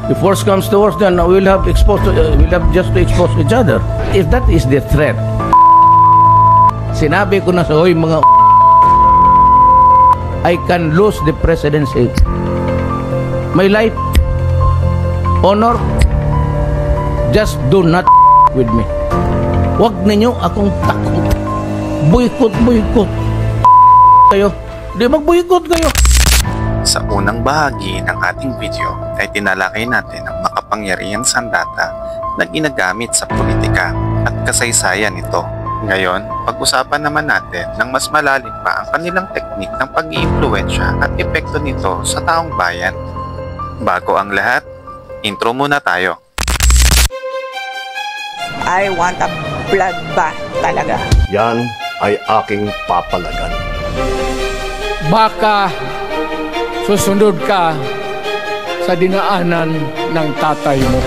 If worse comes to worse, then we'll have just to expose each other. If that is the threat, sinabi ko na sa hoy mga I can lose the presidency. My life, honor, just do not with me. Huwag ninyo akong takot. Boycott. Kayo. Di mag-boycott kayo. Sa unang bahagi ng ating video ay tinalakay natin ang makapangyarihang sandata na ginagamit sa politika at kasaysayan nito. Ngayon, pag-usapan naman natin ng mas malalim pa ang kanilang teknik ng pag-iimpluwensya at epekto nito sa taong bayan. Bago ang lahat, intro muna tayo. I want a bloodbath talaga. Yan ay aking papalagan. Baka susunod ka sa dinaanan ng tatay mo.